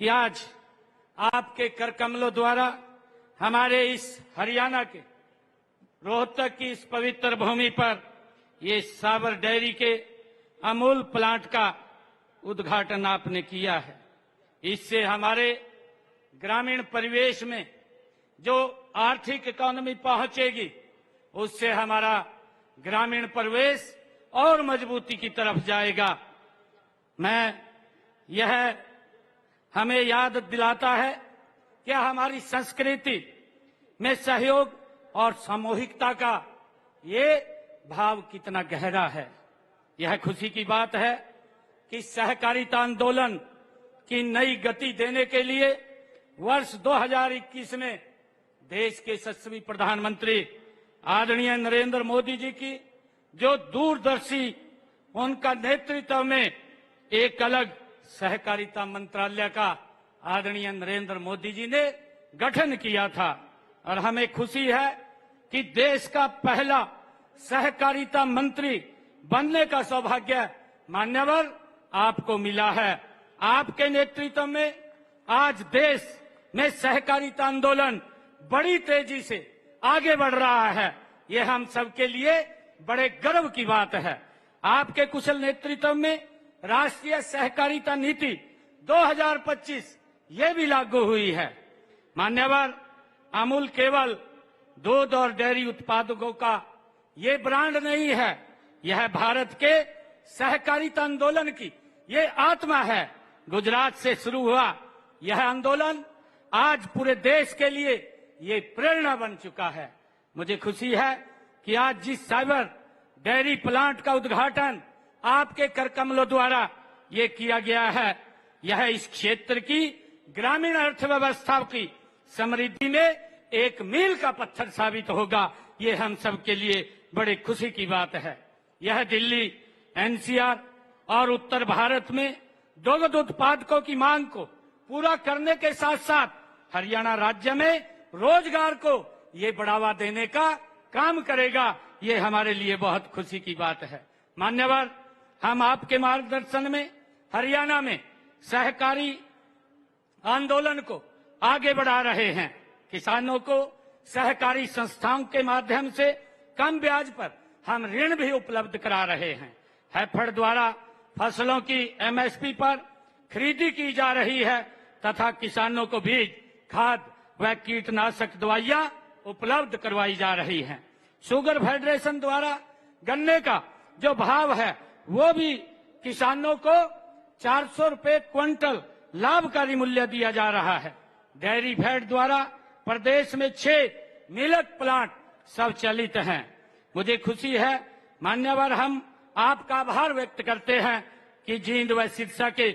कि आज आपके कर कमलों द्वारा हमारे इस हरियाणा के रोहतक की इस पवित्र भूमि पर ये साबर डेयरी के अमूल प्लांट का उद्घाटन आपने किया है। इससे हमारे ग्रामीण परिवेश में जो आर्थिक इकोनॉमी पहुंचेगी, उससे हमारा ग्रामीण परिवेश और मजबूती की तरफ जाएगा। यह हमें याद दिलाता है कि हमारी संस्कृति में सहयोग और सामूहिकता का ये भाव कितना गहरा है। यह खुशी की बात है कि सहकारिता आंदोलन की नई गति देने के लिए वर्ष 2021 में देश के यशस्वी प्रधानमंत्री आदरणीय नरेंद्र मोदी जी की जो दूरदर्शी उनका नेतृत्व में एक अलग सहकारिता मंत्रालय का आदरणीय नरेंद्र मोदी जी ने गठन किया था और हमें खुशी है कि देश का पहला सहकारिता मंत्री बनने का सौभाग्य मान्यवर आपको मिला है। आपके नेतृत्व में आज देश में सहकारिता आंदोलन बड़ी तेजी से आगे बढ़ रहा है। ये हम सबके लिए बड़े गर्व की बात है। आपके कुशल नेतृत्व में राष्ट्रीय सहकारिता नीति 2025 ये भी लागू हुई है। मान्यवर, अमूल केवल दूध और डेयरी उत्पादकों का ये ब्रांड नहीं है, यह भारत के सहकारिता आंदोलन की ये आत्मा है। गुजरात से शुरू हुआ यह आंदोलन आज पूरे देश के लिए ये प्रेरणा बन चुका है। मुझे खुशी है कि आज जिस साइबर डेयरी प्लांट का उद्घाटन आपके कर कमलों द्वारा ये किया गया है, यह इस क्षेत्र की ग्रामीण अर्थव्यवस्था की समृद्धि में एक मील का पत्थर साबित होगा। ये हम सब के लिए बड़ी खुशी की बात है। यह दिल्ली, एनसीआर और उत्तर भारत में दुग्ध उत्पादकों की मांग को पूरा करने के साथ साथ हरियाणा राज्य में रोजगार को ये बढ़ावा देने का काम करेगा। ये हमारे लिए बहुत खुशी की बात है। मान्यवर, हम आपके मार्गदर्शन में हरियाणा में सहकारी आंदोलन को आगे बढ़ा रहे हैं। किसानों को सहकारी संस्थाओं के माध्यम से कम ब्याज पर हम ऋण भी उपलब्ध करा रहे हैं। हैफेड द्वारा फसलों की एमएसपी पर खरीदी की जा रही है तथा किसानों को बीज, खाद व कीटनाशक दवाइयां उपलब्ध करवाई जा रही हैं। शुगर फेडरेशन द्वारा गन्ने का जो भाव है वो भी किसानों को 400 रुपए क्विंटल लाभकारी मूल्य दिया जा रहा है। डेयरी फेड द्वारा प्रदेश में 6 मिल्क प्लांट स्वचालित हैं। मुझे खुशी है मान्यवर, हम आपका आभार व्यक्त करते हैं कि जींद व सिरसा के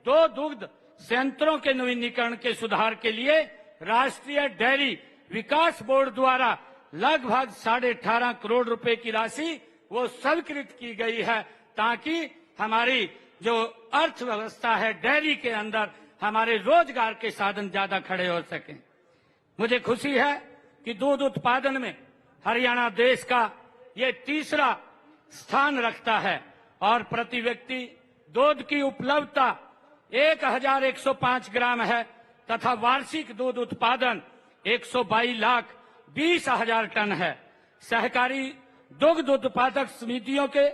2 दुग्ध संयंत्रों के नवीनीकरण के सुधार के लिए राष्ट्रीय डेयरी विकास बोर्ड द्वारा लगभग 18.5 करोड़ रुपए की राशि वो स्वीकृत की गई है ताकि हमारी जो अर्थव्यवस्था है डेयरी के अंदर हमारे रोजगार के साधन ज्यादा खड़े हो सकें। मुझे खुशी है कि दूध उत्पादन में हरियाणा देश का ये तीसरा स्थान रखता है और प्रति व्यक्ति दूध की उपलब्धता 1105 ग्राम है तथा वार्षिक दूध उत्पादन 122,20,000 टन है। सहकारी दुग्ध उत्पादक समितियों के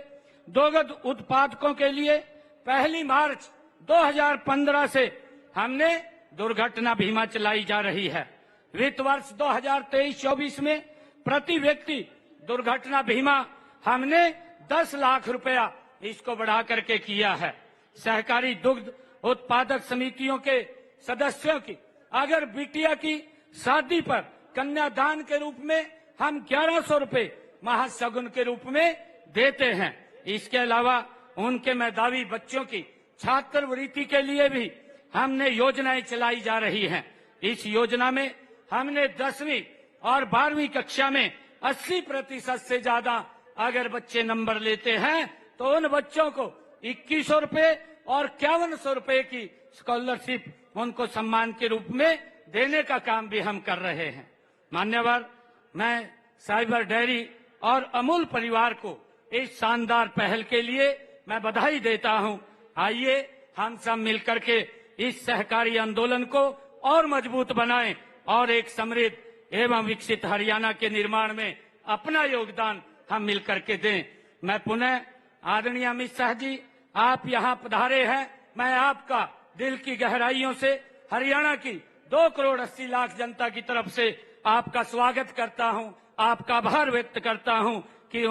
दुग्ध उत्पादकों के लिए 1 मार्च 2015 से हमने दुर्घटना बीमा चलाई जा रही है। वित्त वर्ष 2023-24 में प्रति व्यक्ति दुर्घटना बीमा हमने 10 लाख रुपया इसको बढ़ा करके किया है। सहकारी दुग्ध उत्पादक समितियों के सदस्यों की अगर बिटिया की शादी पर कन्यादान के रूप में हम 1100 रुपए महाशगुन के रूप में देते हैं। इसके अलावा उनके मेधावी बच्चों की छात्रवृत्ति के लिए भी हमने योजनाएं चलाई जा रही हैं। इस योजना में हमने 10वीं और 12वीं कक्षा में 80% से ज्यादा अगर बच्चे नंबर लेते हैं तो उन बच्चों को 2100 रुपए और 5100 रुपए की स्कॉलरशिप उनको सम्मान के रूप में देने का काम भी हम कर रहे हैं। मान्यवर, मैं साइबर डेयरी और अमूल परिवार को इस शानदार पहल के लिए मैं बधाई देता हूं। आइए हम सब मिलकर के इस सहकारी आंदोलन को और मजबूत बनाएं और एक समृद्ध एवं विकसित हरियाणा के निर्माण में अपना योगदान हम मिलकर के दें। मैं पुनः आदरणीय अमित शाह जी, आप यहाँ पधारे हैं, मैं आपका दिल की गहराइयों से हरियाणा की 2 करोड़ 80 लाख जनता की तरफ से आपका स्वागत करता हूँ, आपका आभार व्यक्त करता हूँ कि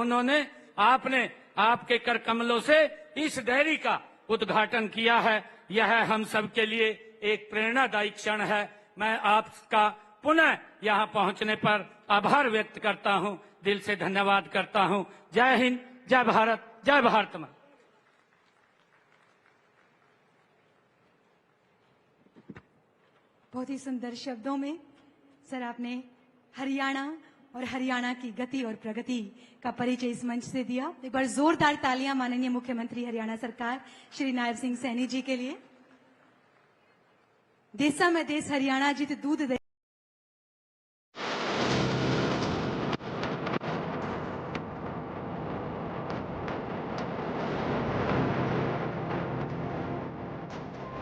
आपने आपके कर कमलों से इस डेयरी का उद्घाटन किया है। यह हम सब के लिए एक प्रेरणादायी क्षण है। मैं आपका पुनः यहाँ पहुँचने पर आभार व्यक्त करता हूँ, दिल से धन्यवाद करता हूँ। जय हिंद, जय भारत, जय भारत मां। बहुत ही सुंदर शब्दों में सर आपने हरियाणा और हरियाणा की गति और प्रगति का परिचय इस मंच से दिया। एक बार जोरदार तालियां माननीय मुख्यमंत्री हरियाणा सरकार श्री नायब सिंह सैनी जी के लिए। देसा में देश हरियाणा जित दूध